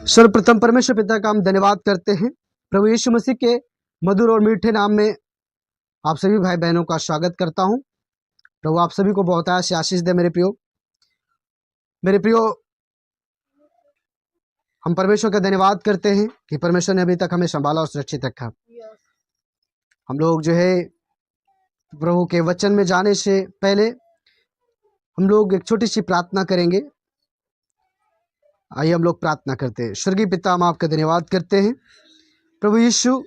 सर्वप्रथम परमेश्वर पिता का हम धन्यवाद करते हैं। प्रभु यीशु मसीह के मधुर और मीठे नाम में आप सभी भाई बहनों का स्वागत करता हूं। प्रभु आप सभी को बहुत से आशीष दे। मेरे प्रियो, हम परमेश्वर का धन्यवाद करते हैं कि परमेश्वर ने अभी तक हमें संभाला और सुरक्षित रखा। हम लोग जो है प्रभु के वचन में जाने से पहले हम लोग एक छोटी सी प्रार्थना करेंगे। आइए हम लोग प्रार्थना करते हैं। स्वर्गीय पिता, हम आपका धन्यवाद करते हैं। प्रभु यीशु,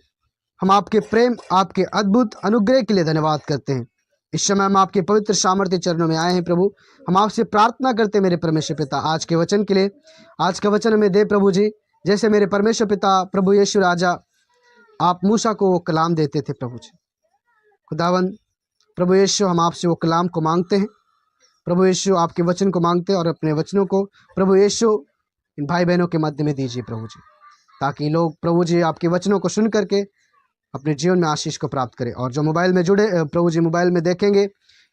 हम आपके प्रेम, आपके अद्भुत अनुग्रह के लिए धन्यवाद करते हैं। इस समय हम आपके पवित्र सामर्थ्य चरणों में आए हैं। प्रभु, हम आपसे प्रार्थना करते हैं मेरे परमेश्वर पिता, आज के वचन के लिए। आज का वचन हमें दे प्रभु जी। जैसे मेरे परमेश्वर पिता प्रभु यीशु राजा आप मूसा को वो कलाम देते थे प्रभु जी, खुदावन प्रभु यीशु, हम आपसे वो कलाम को मांगते हैं। प्रभु यीशु, आपके वचन को मांगते हैं और अपने वचनों को प्रभु यीशु इन भाई बहनों के मध्य में दीजिए प्रभु जी, ताकि लोग प्रभु जी आपके वचनों को सुन करके अपने जीवन में आशीष को प्राप्त करें। और जो मोबाइल में जुड़े प्रभु जी, मोबाइल में देखेंगे,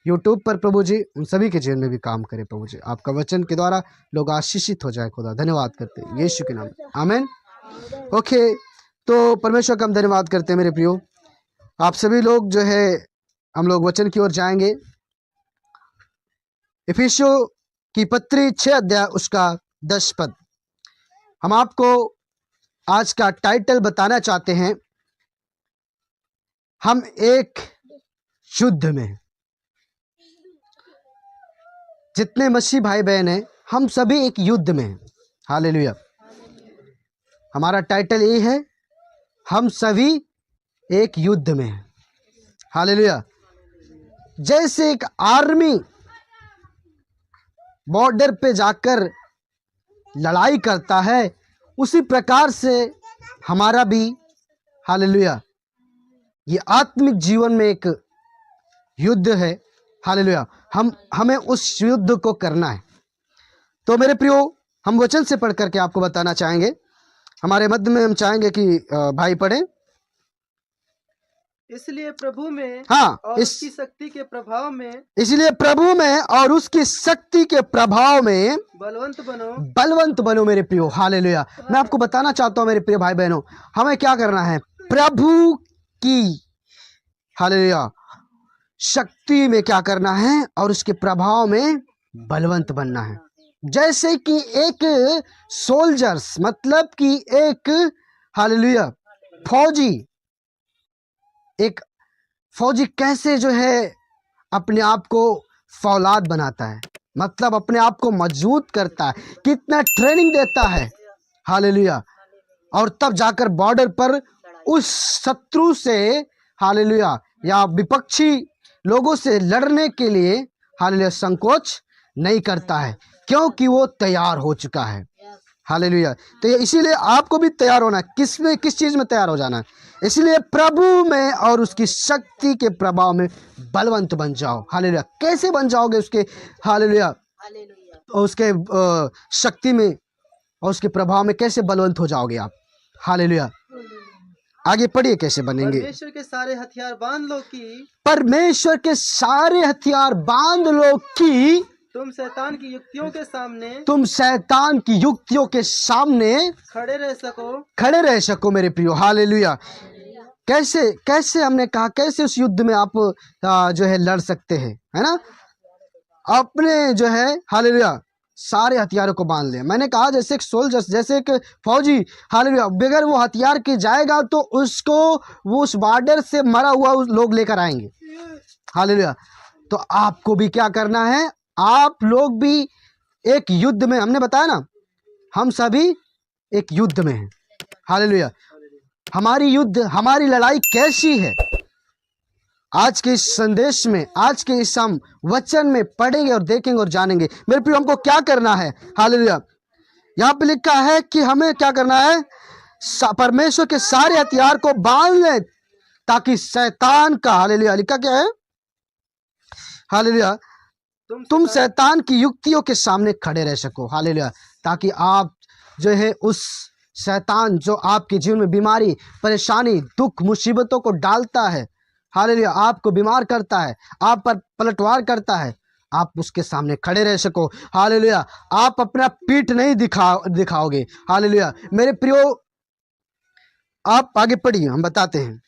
यूट्यूब पर प्रभु जी, उन सभी के जीवन में भी काम करें प्रभु जी। आपका वचन के द्वारा लोग आशीषित हो जाए। खुदा धन्यवाद करते हैं यीशु के नाम में, आमीन। ओके, तो परमेश्वर का हम धन्यवाद करते हैं। मेरे प्रियो, आप सभी लोग जो है हम लोग वचन की ओर जाएंगे। इफिसियों की पत्री 6 अध्याय उसका 10 पद। हम आपको आज का टाइटल बताना चाहते हैं, हम एक युद्ध में हैं। जितने मसीह भाई बहन हैं, हम सभी एक युद्ध में हैं। हालेलुया। हमारा टाइटल ये है, हम सभी एक युद्ध में हैं। हालेलुया। जैसे एक आर्मी बॉर्डर पे जाकर लड़ाई करता है, उसी प्रकार से हमारा भी, हालेलुया, ये आत्मिक जीवन में एक युद्ध है। हालेलुया। हमें उस युद्ध को करना है। तो मेरे प्रियो, हम वचन से पढ़ करके आपको बताना चाहेंगे। हमारे मध्य में हम चाहेंगे कि भाई पढ़े। इसलिए प्रभु में हाँ, और उसकी शक्ति के प्रभाव में, इसलिए प्रभु में और उसकी शक्ति के प्रभाव में बलवंत बनो मेरे प्रियो। हालेलुया। मैं आपको बताना चाहता हूं मेरे प्रिय भाई बहनों, हमें क्या करना है? प्रभु की, हालेलुया, शक्ति में क्या करना है और उसके प्रभाव में बलवंत बनना है। जैसे कि एक सोल्जर्स, मतलब कि एक, हालेलुया, एक फौजी कैसे जो है अपने आप को फौलाद बनाता है, मतलब अपने आप को मजबूत करता है, कितना ट्रेनिंग देता है। हालेलुया। और तब जाकर बॉर्डर पर उस शत्रु से, हालेलुया, या विपक्षी लोगों से लड़ने के लिए, हालेलुया, संकोच नहीं करता है, क्योंकि वो तैयार हो चुका है। हालेलुया। तो इसीलिए आपको भी तैयार होना है। किस चीज में तैयार हो जाना है? इसलिए प्रभु में और उसकी शक्ति के प्रभाव में बलवंत बन जाओ। हालेलुया। कैसे बन जाओगे उसके, हालेलुया, और उसके शक्ति में और उसके प्रभाव में कैसे बलवंत हो जाओगे आप? हालेलुया। आगे पढ़िए, कैसे बनेंगे? परमेश्वर के सारे हथियार बांध लो कि, परमेश्वर के सारे हथियार बांध लो कि तुम शैतान की युक्तियों के सामने खड़े रह सको मेरे प्रियो। हालेलुया। कैसे हमने कहा, कैसे उस युद्ध में आप जो है लड़ सकते हैं, है ना? अपने जो है, हालेलुया, सारे हथियारों को बांध ले। मैंने कहा जैसे एक सोल्जर, जैसे एक फौजी, हालेलुया, बगैर वो हथियार के जाएगा तो उसको वो उस बॉर्डर से मरा हुआ लोग लेकर आएंगे। हालेलुया। तो आपको भी क्या करना है? आप लोग भी एक युद्ध में, हमने बताया ना, हम सभी एक युद्ध में हैं। हालेलुया। हमारी लड़ाई कैसी है? आज के इस संदेश में, आज के इस हम वचन में पढ़ेंगे और देखेंगे और जानेंगे। मेरे प्रिय, हमको क्या करना है? हालेलुया। यहाँ पे लिखा है कि हमें क्या करना है? परमेश्वर के सारे हथियार को बांध लें, ताकि शैतान का, हालेलुया, लिखा क्या है? हालेलुया, तुम शैतान की युक्तियों के सामने खड़े रह सको। हालेलुया। ताकि आप जो है उस शैतान जो आपके जीवन में बीमारी, परेशानी, दुख, मुसीबतों को डालता है, हालेलुया, आपको बीमार करता है, आप पर पलटवार करता है, आप उसके सामने खड़े रह सको। हालेलुया। आप अपना पीठ नहीं दिखाओगे। हालेलुया। मेरे प्रियो, आप आगे पढ़िए, हम बताते हैं।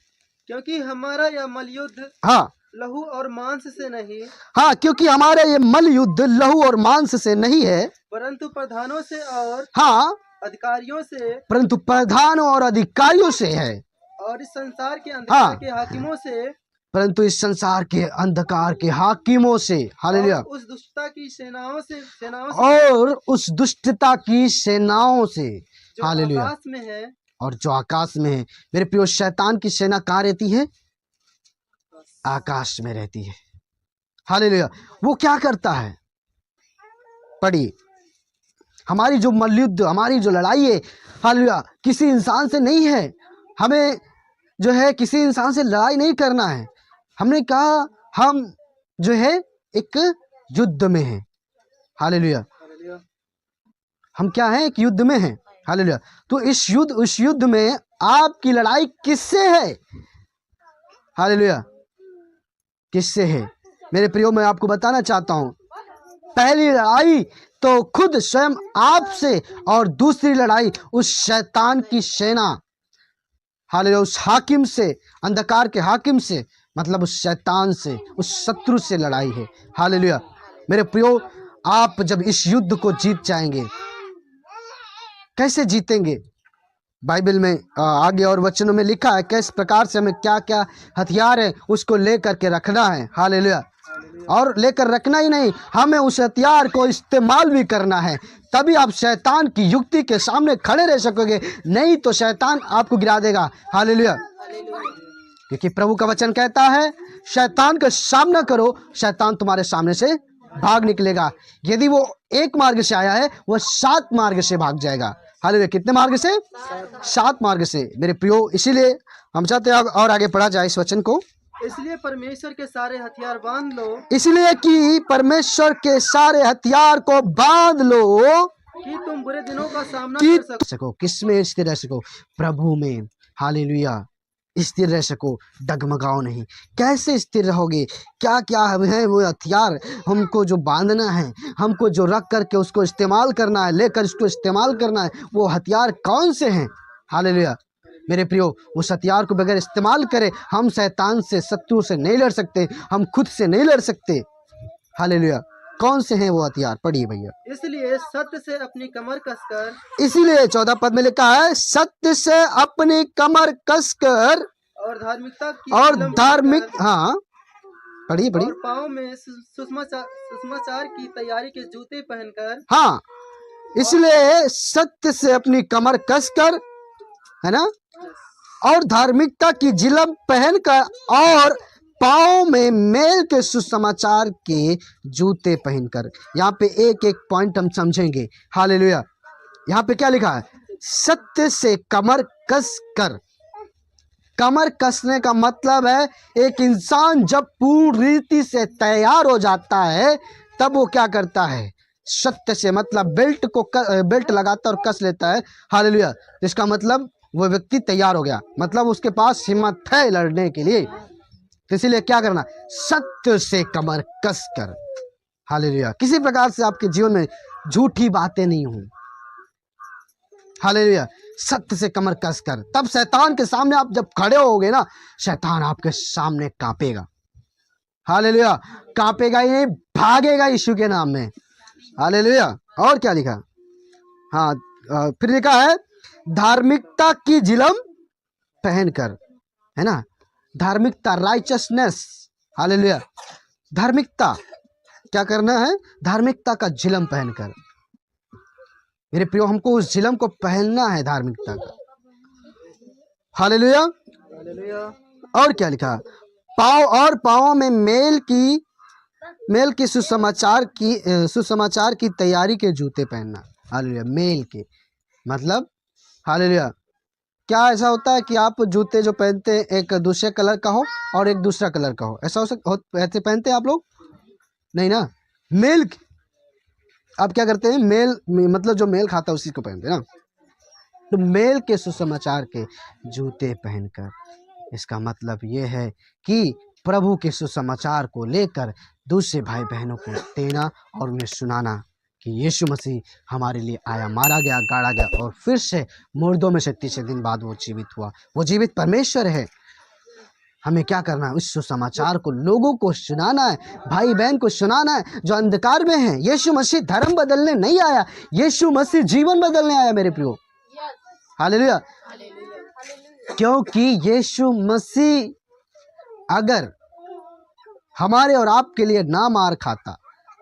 क्योंकि हमारा यह मलयुद्ध हाँ लहू और मांस से नहीं, हाँ, क्योंकि हमारा ये मल युद्ध लहू और मांस से नहीं है, परंतु प्रधानों से और हाँ, अधिकारियों से परंतु प्रधानों और अधिकारियों से है। और इस संसार के अंधकार हाँ, के हाकिमों से परंतु इस संसार के अंधकार के हाकिमों से। हालेलुया। और उस दुष्टता की सेनाओं से और उस दुष्टता की सेनाओं से। जो हालेलुया। आकाश में है। और जो आकाश में है। मेरे प्रियो, शैतान की सेना कहाँ रहती है? आकाश में रहती है। हालेलुया। वो क्या करता है? पढ़िए। हमारी जो मल्लयुद्ध, हमारी जो लड़ाई है, हालेलुया, किसी इंसान से नहीं है। हमें जो है किसी इंसान से लड़ाई नहीं करना है। हमने कहा हम जो है एक युद्ध में हैं। हालेलुया। हम क्या हैं? एक युद्ध में हैं। हालेलुया। तो उस युद्ध में आपकी लड़ाई किससे है? हालेलुया। किससे है? मेरे प्रियो, मैं आपको बताना चाहता हूं, पहली लड़ाई तो खुद स्वयं आपसे, और दूसरी लड़ाई उस शैतान की सेना, हालेलुया, उस हाकिम से, अंधकार के हाकिम से, मतलब उस शैतान से, उस शत्रु से लड़ाई है। हालेलुया। मेरे प्रियो, आप जब इस युद्ध को जीत जाएंगे, कैसे जीतेंगे? बाइबल में आगे और वचनों में लिखा है किस प्रकार से हमें क्या क्या हथियार है उसको लेकर के रखना है। हालेलुया। और लेकर रखना ही नहीं, हमें उस हथियार को इस्तेमाल भी करना है। तभी आप शैतान की युक्ति के सामने खड़े रह सकोगे, नहीं तो शैतान आपको गिरा देगा। हालेलुया। क्योंकि प्रभु का वचन कहता है, शैतान का सामना करो, शैतान तुम्हारे सामने से भाग निकलेगा। यदि वो एक मार्ग से आया है, वह 7 मार्ग से भाग जाएगा। हालेलुया। कितने मार्ग से? 7 मार्ग से। मेरे प्रियो, इसीलिए हम चाहते हैं और आगे पढ़ा जाए इस वचन को। इसलिए परमेश्वर के सारे हथियार बांध लो, इसलिए कि परमेश्वर के सारे हथियार को बांध लो कि तुम बुरे दिनों का सामना कि कर सको। किसमें स्थिर रह सको? प्रभु में। हालेलुया। स्थिर रह सको, डगमगाओ नहीं। कैसे स्थिर रहोगे? क्या क्या है वो हथियार हमको जो बांधना है, हमको जो रख करके उसको इस्तेमाल करना है, लेकर इसको इस्तेमाल करना है, वो हथियार कौन से हैं? हालेलुया। मेरे प्रियो, उस हथियार को बगैर इस्तेमाल करे हम शैतान से, शत्रु से नहीं लड़ सकते, हम खुद से नहीं लड़ सकते। हालेलुया। कौन से हैं वो हथियार? पढ़िए भैया। इसलिए सत्य से अपनी कमर कसकर, इसीलिए 14 पद में लिखा है, सत्य से अपनी कमर कसकर और धार्मिकता की और चिलम धार्मिक, पहनकर, हाँ पढ़िए पढ़िए। और पाँव में सुसमाचार की तैयारी के जूते पहनकर, हाँ, इसलिए सत्य से अपनी कमर कसकर, है ना, और धार्मिकता की जिलम पहनकर, और पाँव में मेल के सुसमाचार के जूते पहनकर। यहाँ पे एक एक पॉइंट हम समझेंगे। हालेलुया। यहाँ पे क्या लिखा है? सत्य से कमर कस कर। कमर कसने का मतलब है, एक इंसान जब पूर्ण रीति से तैयार हो जाता है, तब वो क्या करता है? सत्य से, मतलब बेल्ट लगाता और कस लेता है। हालेलुया। इसका मतलब वो व्यक्ति तैयार हो गया, मतलब उसके पास हिम्मत है लड़ने के लिए। इसीलिए क्या करना? सत्य से कमर कस कर। हालेलुया। किसी प्रकार से आपके जीवन में झूठी बातें नहीं हों। हालेलुया। सत्य से कमर कस कर, तब शैतान के सामने आप जब खड़े होगे ना, शैतान आपके सामने कांपेगा। हालेलुया। कांपेगा ही नहीं, भागेगा यीशु के नाम में। हालेलुया। और क्या लिखा? हाँ, फिर लिखा है, धार्मिकता की जिलम पहनकर, है ना, धार्मिकता, राइचसनेस। हालेलुया। धार्मिकता क्या करना है? धार्मिकता का जिलम पहनकर। मेरे प्रियो, हमको उस जिलम को पहनना है, धार्मिकता का। हालेलुया। और क्या लिखा? पाँव में मेल की सुसमाचार की तैयारी के जूते पहनना। हालेलुया। मेल के मतलब, हालेलुया, क्या ऐसा होता है कि आप जूते जो पहनते हैं एक दूसरे कलर का हो और एक दूसरा कलर का हो? ऐसा ऐसे पहनते हैं आप लोग? नहीं ना। मेल आप क्या करते हैं? मेल मतलब जो मेल खाता है उसी को पहनते हैं ना। तो मेल के सुसमाचार के जूते पहनकर, इसका मतलब ये है कि प्रभु के सुसमाचार को लेकर दूसरे भाई बहनों को देना और उन्हें सुनाना कि यीशु मसीह हमारे लिए आया, मारा गया, गाड़ा गया और फिर से मुर्दों में से तीसरे दिन बाद वो जीवित हुआ। वो जीवित परमेश्वर है। हमें क्या करना है? उस सुसमाचार को लोगों को सुनाना है, भाई बहन को सुनाना है जो अंधकार में है। यीशु मसीह धर्म बदलने नहीं आया, यीशु मसीह जीवन बदलने आया मेरे प्रियो। हालेलुया। क्योंकि यीशु मसीह अगर हमारे और आपके लिए ना मार खाता,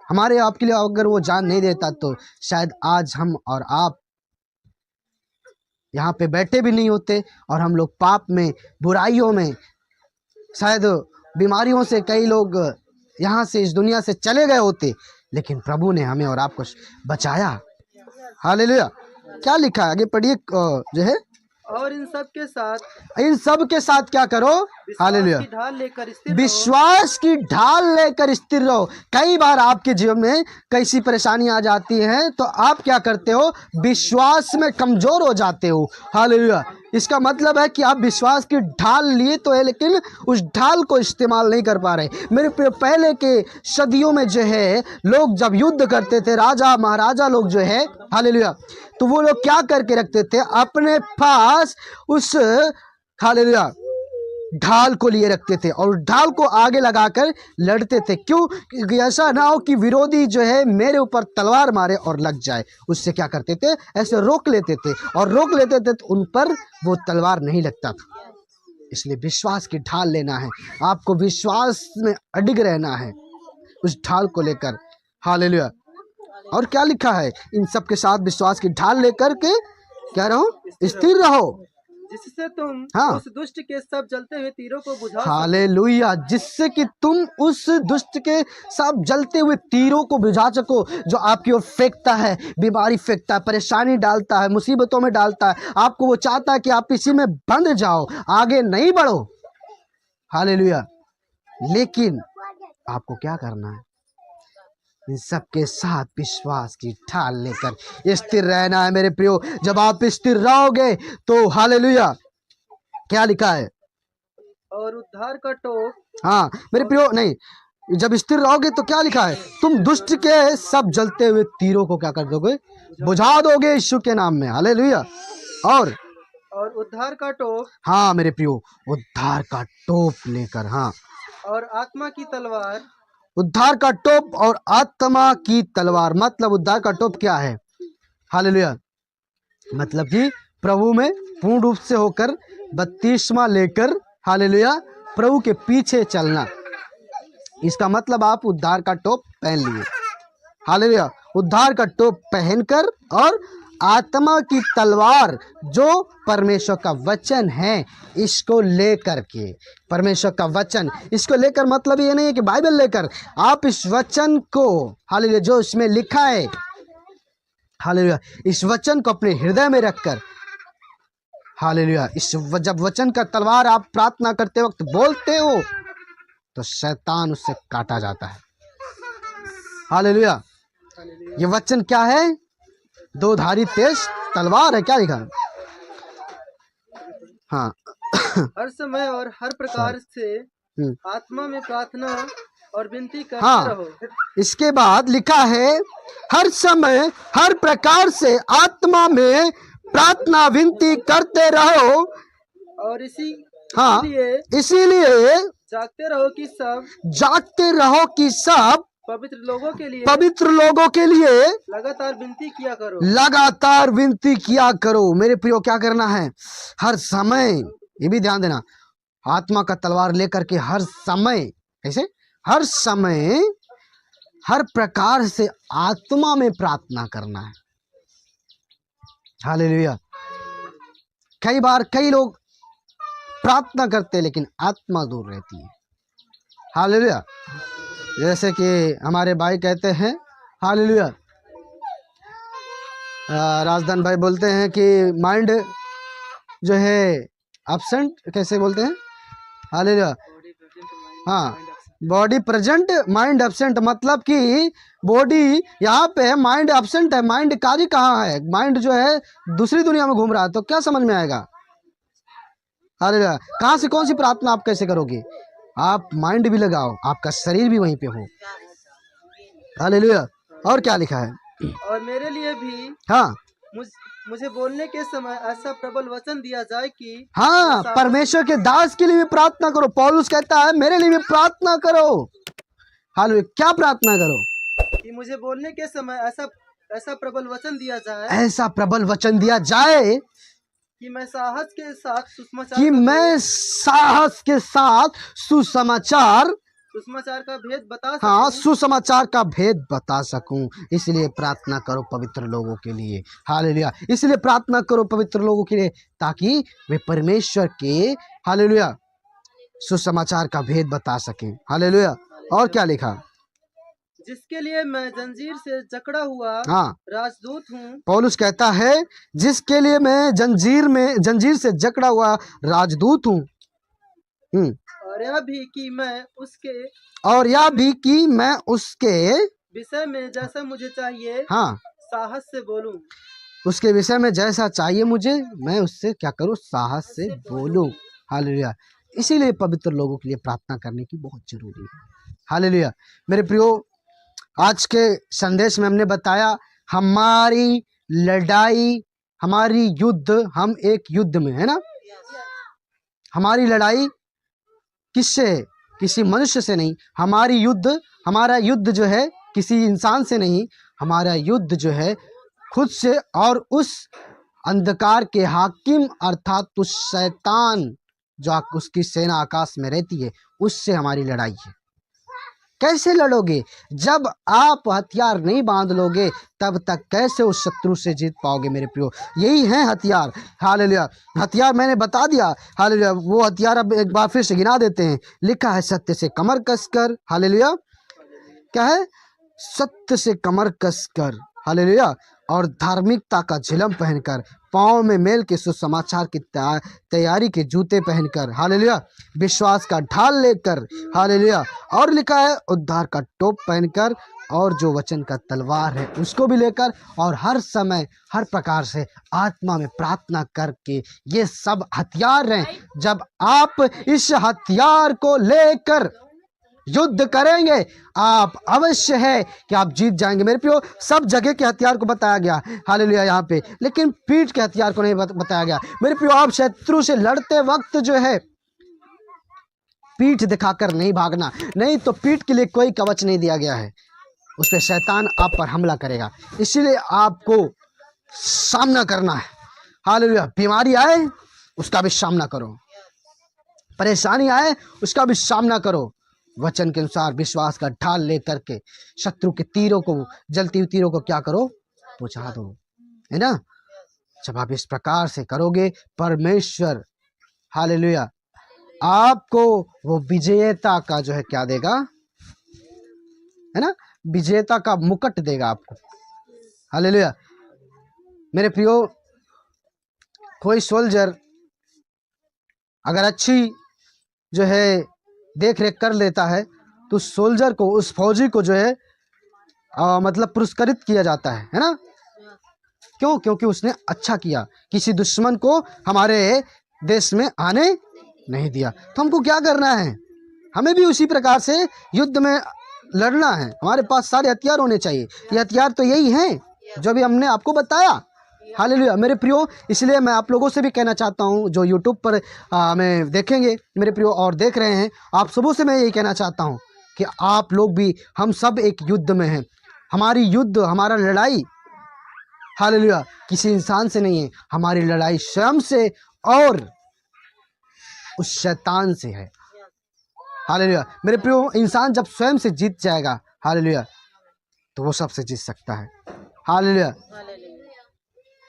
हमारे आपके लिए अगर वो जान नहीं देता, तो शायद आज हम और आप यहाँ पे बैठे भी नहीं होते और हम लोग पाप में, बुराइयों में, शायद बीमारियों से कई लोग यहाँ से, इस दुनिया से चले गए होते। लेकिन प्रभु ने हमें और आपको बचाया। हालेलुया। क्या लिखा है आगे पढ़िए जो है, और इन सब के साथ क्या करो? हालेलुया। विश्वास की ढाल लेकर स्थिर रहो। विश्वास की ढाल लेकर स्थिर रहो। कई बार आपके जीवन में कैसी परेशानी आ जाती है तो आप क्या करते हो? विश्वास में कमजोर हो जाते हो। हालेलुया। इसका मतलब है कि आप विश्वास की ढाल लिए तो है, लेकिन उस ढाल को इस्तेमाल नहीं कर पा रहे। मेरे पहले के सदियों में जो है, लोग जब युद्ध करते थे, राजा महाराजा लोग जो है, हालेलुया, तो वो लोग क्या करके रखते थे? अपने पास उस, हालेलुया, ढाल को लिए रखते थे और ढाल को आगे लगाकर लड़ते थे। क्यों? क्योंकि ऐसा ना हो कि विरोधी जो है मेरे ऊपर तलवार मारे और लग जाए। उससे क्या करते थे? ऐसे रोक लेते थे, और रोक लेते थे तो उन पर वो तलवार नहीं लगता था। इसलिए विश्वास की ढाल लेना है, आपको विश्वास में अडिग रहना है उस ढाल को लेकर। हालेलुया। और क्या लिखा है? इन सब के साथ विश्वास की ढाल लेकर के क्या रहो? स्थिर रहो, जिससे तुम हाँ, उस दुष्ट के सब जलते हुए तीरों को बुझा सको। हालेलुया। जिससे कि तुम उस दुष्ट के सब जलते हुए तीरों को बुझा सको, जो आपकी ओर फेंकता है, बीमारी फेंकता है, परेशानी डालता है, मुसीबतों में डालता है। आपको वो चाहता है कि आप इसी में बंद जाओ, आगे नहीं बढ़ो। हालेलुया। लेकिन आपको क्या करना है? इन सबके साथ विश्वास की ढाल लेकर स्थिर रहना है मेरे प्रियो। जब आप स्थिर रहोगे तो हालेलुया, क्या लिखा है? और उद्धार का टोप, हाँ मेरे प्रियो, नहीं, जब स्थिर रहोगे तो क्या लिखा है? तुम दुष्ट के सब जलते हुए तीरों को क्या कर दोगे? बुझा दोगे यीशु के नाम में। हालेलुया। और उद्धार का टोप, हाँ मेरे प्रियो, उद्धार का टोप लेकर, हाँ, और आत्मा की तलवार। उद्धार का टोप और आत्मा की तलवार। मतलब उद्धार का टोप क्या है? हालेलुया। मतलब कि प्रभु में पूर्ण रूप से होकर बपतिस्मा लेकर, हालेलुया, प्रभु के पीछे चलना। इसका मतलब आप उद्धार का टोप पहन लिए। हालेलुया। उद्धार का टोप पहनकर और आत्मा की तलवार जो परमेश्वर का वचन है, इसको लेकर के, परमेश्वर का वचन, इसको लेकर मतलब ये नहीं है कि बाइबल लेकर, आप इस वचन को, हालेलुया, जो इसमें लिखा है, हालेलुया, इस वचन को अपने हृदय में रखकर, हालेलुया, जब वचन का तलवार आप प्रार्थना करते वक्त बोलते हो तो शैतान उससे काटा जाता है। हालेलुया। ये वचन क्या है? दो धारी तेज तलवार है। क्या लिखा? हाँ। हर समय और हर प्रकार से आत्मा में प्रार्थना और विनती करते हाँ, रहो। इसके बाद लिखा है हर समय हर प्रकार से आत्मा में प्रार्थना विनती करते रहो। और हाँ, इसीलिए जागते रहो कि सब पवित्र लोगों के लिए लगातार विनती किया करो। लगातार विनती किया करो। मेरे प्रियो, क्या करना है? हर समय, ये भी ध्यान देना, आत्मा का तलवार लेकर के हर समय, कैसे? हर समय हर प्रकार से आत्मा में प्रार्थना करना है। हालेलुया। कई बार कई लोग प्रार्थना करते हैं लेकिन आत्मा दूर रहती है। हालेलुया। जैसे कि हमारे भाई कहते हैं, हालेलुया, राजदान भाई बोलते हैं कि माइंड जो है एब्सेंट, कैसे बोलते हैं? हालेलुया। हाँ, बॉडी प्रेजेंट, माइंड एब्सेंट। मतलब कि बॉडी यहाँ पे है, माइंड एब्सेंट है। माइंड कार्य कहाँ है? माइंड जो है दूसरी दुनिया में घूम रहा है। तो क्या समझ में आएगा? हालेलुया। कहाँ से कौन सी प्रार्थना आप कैसे करोगे? आप माइंड भी लगाओ, आपका शरीर भी वहीं पे हो। हालेलुया। और क्या लिखा है? और मेरे लिए भी हाँ मुझे बोलने के समय ऐसा प्रबल वचन दिया जाए कि हाँ, परमेश्वर के दास के लिए भी प्रार्थना करो। पौलुस कहता है मेरे लिए भी प्रार्थना करो। हालेलुया। क्या प्रार्थना करो? कि मुझे बोलने के समय ऐसा प्रबल वचन दिया जाए, ऐसा प्रबल वचन दिया जाए कि मैं साहस के साथ सुसमाचार का भेद बता सकूं। हाँ, सुसमाचार का भेद बता सकूं। इसलिए प्रार्थना करो पवित्र लोगों के लिए। हालेलुया। इसलिए प्रार्थना करो पवित्र लोगों के लिए, ताकि वे परमेश्वर के हालेलुया सुसमाचार का भेद बता सकें। हालेलुया। और क्या लिखा? जिसके लिए मैं जंजीर से जकड़ा हुआ हाँ, राजदूत हूँ। पौलुस कहता है जिसके लिए मैं जंजीर से जकड़ा हुआ राजदूत हूँ। और यह भी कि मैं उसके विषय में जैसा मुझे चाहिए, हाँ, साहस से बोलूं। उसके विषय में जैसा चाहिए मुझे, मैं उससे क्या करूं? साहस से बोलूं। हालेलुया। इसीलिए पवित्र लोगों के लिए प्रार्थना करने की बहुत जरूरी है। हालेलुया। मेरे प्रियो, आज के संदेश में हमने बताया हमारी लड़ाई, हमारी युद्ध, हम एक युद्ध में है ना। हमारी लड़ाई किससे है? किसी मनुष्य से नहीं। हमारा युद्ध जो है किसी इंसान से नहीं। हमारा युद्ध जो है खुद से और उस अंधकार के हाकिम अर्थात उस शैतान जो उसकी सेना आकाश में रहती है, उससे हमारी लड़ाई है। कैसे लड़ोगे? जब आप हथियार नहीं बांध लोगे तब तक कैसे उस शत्रु से जीत पाओगे मेरे प्रियो? यही है हथियार। हालेलुया। हथियार मैंने बता दिया। हालेलुया। वो हथियार अब एक बार फिर से गिना देते हैं। लिखा है सत्य से कमर कसकर। हालेलुया। क्या है? सत्य से कमर कसकर। हालेलुया। और धार्मिकता का झिलम पहनकर, पाँव में मेल के सुसमाचार की तैयारी के जूते पहनकर। हालेलुया। विश्वास का ढाल लेकर। हालेलुया। और लिखा है उद्धार का टोप पहनकर, और जो वचन का तलवार है उसको भी लेकर, और हर समय हर प्रकार से आत्मा में प्रार्थना करके। ये सब हथियार हैं। जब आप इस हथियार को लेकर युद्ध करेंगे, आप अवश्य है कि आप जीत जाएंगे मेरे प्रियो। सब जगह के हथियार को बताया गया हालेलुया यहाँ पे, लेकिन पीठ के हथियार को नहीं बताया गया मेरे प्रियो। आप शत्रु से लड़ते वक्त जो है पीठ दिखाकर नहीं भागना, नहीं तो पीठ के लिए कोई कवच नहीं दिया गया है। उस पर शैतान आप पर हमला करेगा, इसीलिए आपको सामना करना है। हालेलुया। बीमारी आए उसका भी सामना करो, परेशानी आए उसका भी सामना करो। वचन के अनुसार विश्वास का ढाल लेकर के शत्रु के तीरों को, जलती हुई तीरों को क्या करो? बुझा दो, है ना। जब आप इस प्रकार से करोगे, परमेश्वर हालेलुया आपको वो विजेता का जो है क्या देगा? है ना, विजेता का मुकुट देगा आपको। हालेलुया। मेरे प्रियो, कोई सोल्जर अगर अच्छी जो है देख रेख कर लेता है तो सोल्जर को, उस फौजी को जो है मतलब पुरस्कृत किया जाता है ना। क्यों? क्योंकि उसने अच्छा किया, किसी दुश्मन को हमारे देश में आने नहीं दिया। तो हमको क्या करना है? हमें भी उसी प्रकार से युद्ध में लड़ना है। हमारे पास सारे हथियार होने चाहिए। ये हथियार तो यही हैं जो भी हमने आपको बताया। हालेलुया मेरे प्रियो। इसलिए मैं आप लोगों से भी कहना चाहता हूँ जो यूट्यूब पर हमें देखेंगे मेरे प्रियो और देख रहे हैं, आप सबों से मैं यही कहना चाहता हूँ कि आप लोग भी, हम सब एक युद्ध में हैं। हमारी युद्ध, हमारा लड़ाई हालेलुया किसी इंसान से नहीं है। हमारी लड़ाई स्वयं से और उस शैतान से है। हालेलुया मेरे प्रियो। इंसान जब स्वयं से जीत जाएगा हालेलुया, तो वो सबसे जीत सकता है। हालेलुया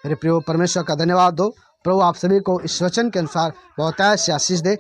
मेरे प्रियो। परमेश्वर का धन्यवाद दो। प्रभु आप सभी को इस वचन के अनुसार बहुत ऐसे आशीष दे।